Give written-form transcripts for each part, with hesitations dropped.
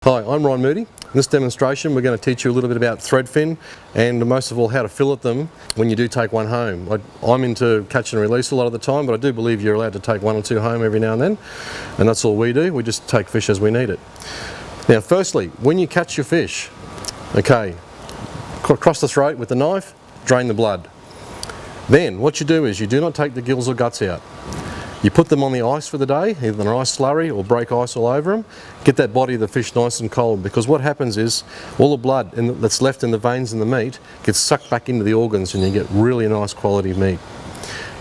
Hi, I'm Ron Moody. In this demonstration we're going to teach you a little bit about thread fin and most of all how to fillet them when you do take one home. I'm into catch and release a lot of the time, but I do believe you're allowed to take one or two home every now and then, and that's all we do. We just take fish as we need it. Now firstly, when you catch your fish, okay, across the throat with the knife, drain the blood. Then what you do is you do not take the gills or guts out. You put them on the ice for the day, either an ice slurry or break ice all over them. Get that body of the fish nice and cold, because what happens is all the blood that's left in the veins and the meat gets sucked back into the organs and you get really nice quality meat.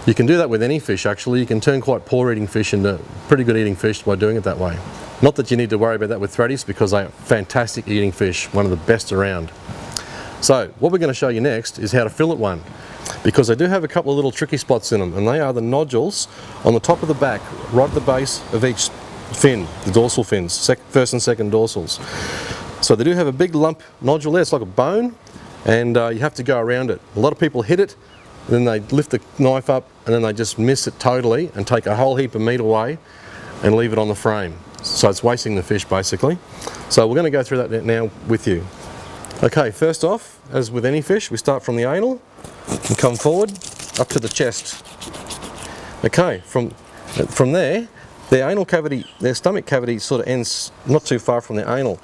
You can do that with any fish actually. You can turn quite poor eating fish into pretty good eating fish by doing it that way. Not that you need to worry about that with threadies, because they are fantastic eating fish, one of the best around. So what we're going to show you next is how to fillet one, because they do have a couple of little tricky spots in them, and they are the nodules on the top of the back, right at the base of each fin, the dorsal fins, first and second dorsals. So they do have a big lump nodule there. It's like a bone, and you have to go around it. A lot of people hit it, then they lift the knife up and then they just miss it totally and take a whole heap of meat away and leave it on the frame. So it's wasting the fish basically. So we're going to go through that now with you. Okay, first off, as with any fish, we start from the anal and come forward up to the chest. Okay, from there, their anal cavity, their stomach cavity sort of ends not too far from the anal.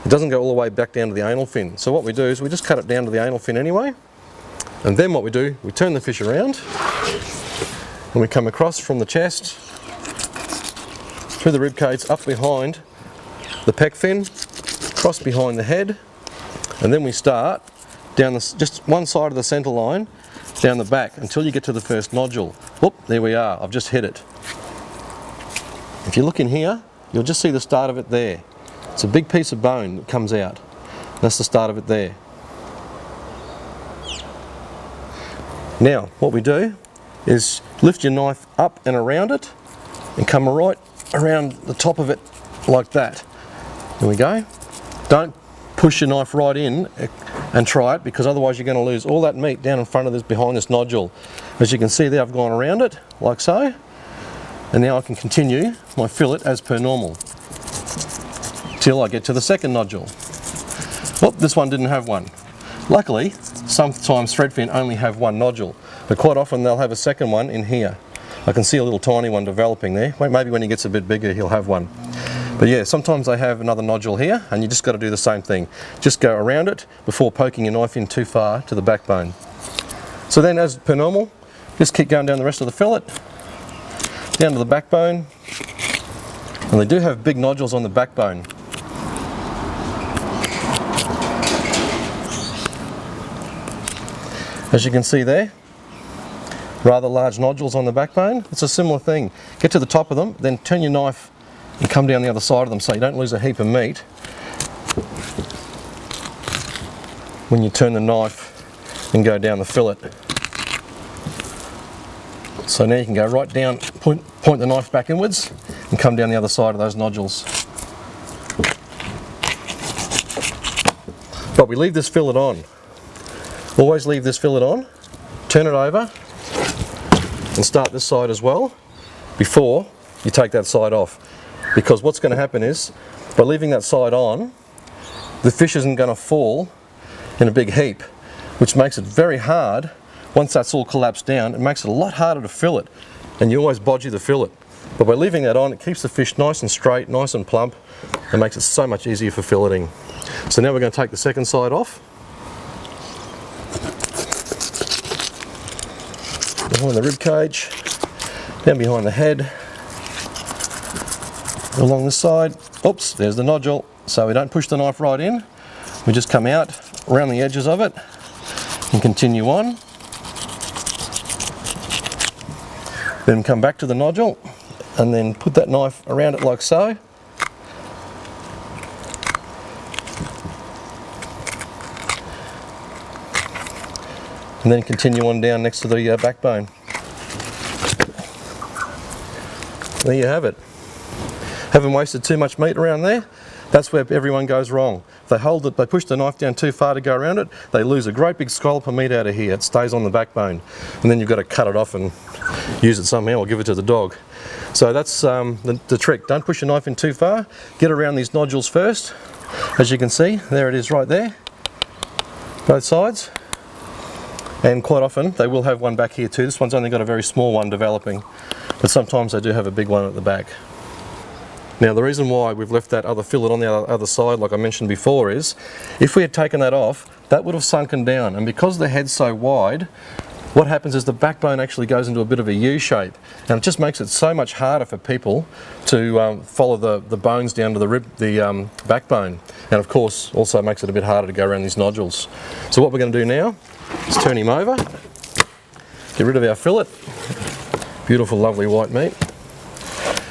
It doesn't go all the way back down to the anal fin. So what we do is we just cut it down to the anal fin anyway, and then what we do, we turn the fish around and we come across from the chest, through the rib cage, up behind the pec fin, cross behind the head, and then we start down just one side of the centre line, down the back until you get to the first nodule. Whoop, there we are, I've just hit it. If you look in here, you'll just see the start of it there. It's a big piece of bone that comes out. That's the start of it there. Now, what we do is lift your knife up and around it and come right around the top of it like that. There we go. Don't push your knife right in and try it, because otherwise you're going to lose all that meat down in front of this, behind this nodule. As you can see there, I've gone around it like so, and now I can continue my fillet as per normal till I get to the second nodule. Oh, this one didn't have one. Luckily, sometimes threadfin only have one nodule, but quite often they'll have a second one in here. I can see a little tiny one developing there. Maybe when he gets a bit bigger he'll have one. But yeah, sometimes they have another nodule here, and you just got to do the same thing. Just go around it before poking your knife in too far to the backbone. So then, as per normal, just keep going down the rest of the fillet, down to the backbone, and they do have big nodules on the backbone. As you can see there, rather large nodules on the backbone. It's a similar thing. Get to the top of them, then turn your knife and come down the other side of them so you don't lose a heap of meat when you turn the knife and go down the fillet. So now you can go right down, point the knife back inwards and come down the other side of those nodules. But we leave this fillet on. Always leave this fillet on, turn it over and start this side as well before you take that side off. Because what's going to happen is, by leaving that side on, the fish isn't going to fall in a big heap, which makes it very hard. Once that's all collapsed down, it makes it a lot harder to fillet, and you always bodgy the fillet. But by leaving that on, it keeps the fish nice and straight, nice and plump, and makes it so much easier for filleting. So now we're going to take the second side off. Behind the rib cage, down behind the head, along this side. Oops, there's the nodule. So we don't push the knife right in, we just come out around the edges of it and continue on. Then come back to the nodule and then put that knife around it like so. And then continue on down next to the backbone. There you have it. Haven't wasted too much meat around there. That's where everyone goes wrong. If they hold it, they push the knife down too far to go around it, they lose a great big scallop of meat out of here. It stays on the backbone, and then you've got to cut it off and use it somehow or give it to the dog. So that's the trick. Don't push your knife in too far. Get around these nodules first, As you can see, there it is right there, both sides. And quite often they will have one back here too. This one's only got a very small one developing, but sometimes they do have a big one at the back. Now the reason why we've left that other fillet on the other side, like I mentioned before, is if we had taken that off, that would have sunken down, and because the head's so wide, what happens is the backbone actually goes into a bit of a U shape, and it just makes it so much harder for people to follow the bones down to the backbone, and of course also makes it a bit harder to go around these nodules. So what we're going to do now is turn him over, get rid of our fillet, beautiful lovely white meat,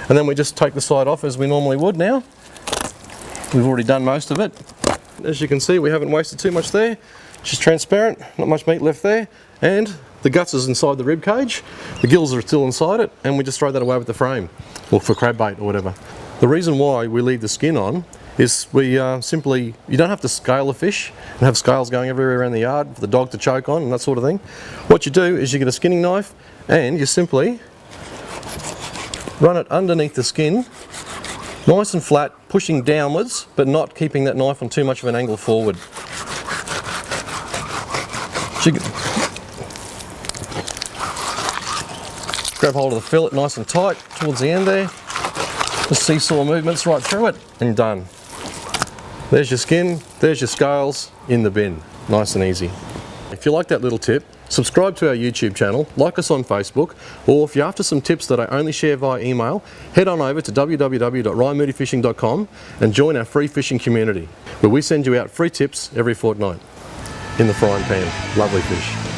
and then we just take the side off as we normally would now. We've already done most of it. As you can see, we haven't wasted too much there. It's just transparent, not much meat left there, and the guts is inside the rib cage, the gills are still inside it, and we just throw that away with the frame, or for crab bait or whatever. The reason why we leave the skin on is we simply, you don't have to scale a fish and have scales going everywhere around the yard for the dog to choke on and that sort of thing. What you do is you get a skinning knife and you simply run it underneath the skin, nice and flat, pushing downwards, but not keeping that knife on too much of an angle forward. So grab hold of the fillet nice and tight towards the end there, just seesaw movements right through it, and done. There's your skin, there's your scales, in the bin. Nice and easy. If you like that little tip, subscribe to our YouTube channel, like us on Facebook, or if you're after some tips that I only share via email, head on over to www.ryanmoodyfishing.com and join our free fishing community, where we send you out free tips every fortnight. In the frying pan. Lovely fish.